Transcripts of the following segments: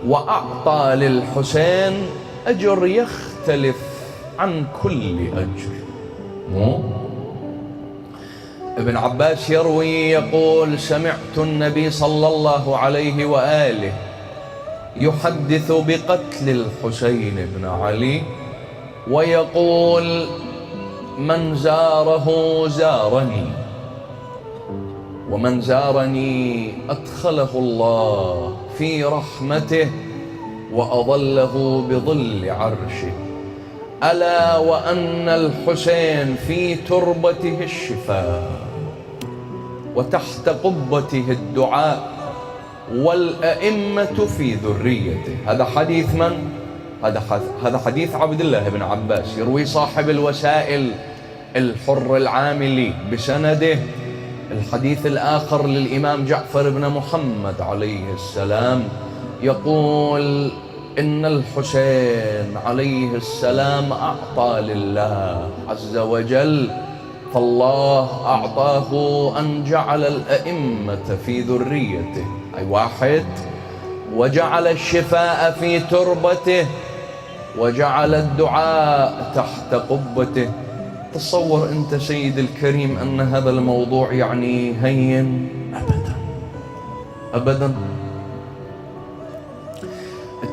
وأعطى للحسين أجر يختلف عن كل أجر. ابن عباس يروي يقول: سمعت النبي صلى الله عليه وآله يحدث بقتل الحسين بن علي ويقول: من زاره زارني، ومن زارني أدخله الله في رحمته وأظله بظل عرشه. ألا وأن الحسين في تربته الشفاء وتحت قبته الدعاء والأئمة في ذريته. هذا حديث من؟ هذا حديث عبد الله بن عباس، يروي صاحب الوسائل الحر العاملي بسنده. الحديث الآخر للإمام جعفر بن محمد عليه السلام يقول: إن الحسين عليه السلام أعطى لله عز وجل، فالله أعطاه أن جعل الأئمة في ذريته، أي واحد، وجعل الشفاء في تربته، وجعل الدعاء تحت قبته. تصور أنت سيد الكريم أن هذا الموضوع يعني هين؟ أبدا أبدا.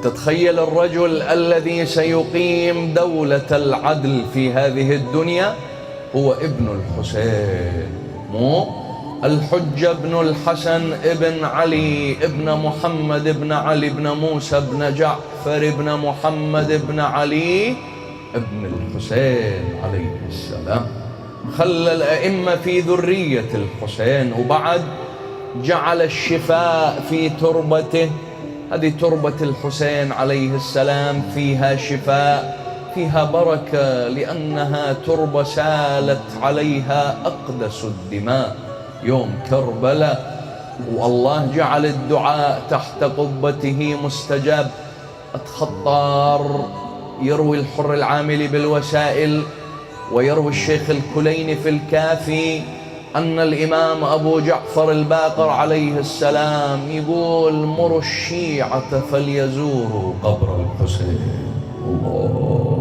تتخيل الرجل الذي سيقيم دولة العدل في هذه الدنيا هو ابن الحسين، مو الحجة ابن الحسن ابن علي ابن محمد ابن علي ابن موسى ابن جعفر ابن محمد ابن علي ابن الحسين عليه السلام. خلى الأئمة في ذرية الحسين، وبعد جعل الشفاء في تربته. هذه تربة الحسين عليه السلام فيها شفاء، فيها بركة، لأنها تربة سالت عليها أقدس الدماء يوم كربلاء، والله جعل الدعاء تحت قبته مستجاب. الخطار يروي الحر العاملي بالوسائل ويروي الشيخ الكليني في الكافي أن الإمام أبو جعفر الباقر عليه السلام يقول: مروا الشيعة فليزوروا قبر الحسين. الله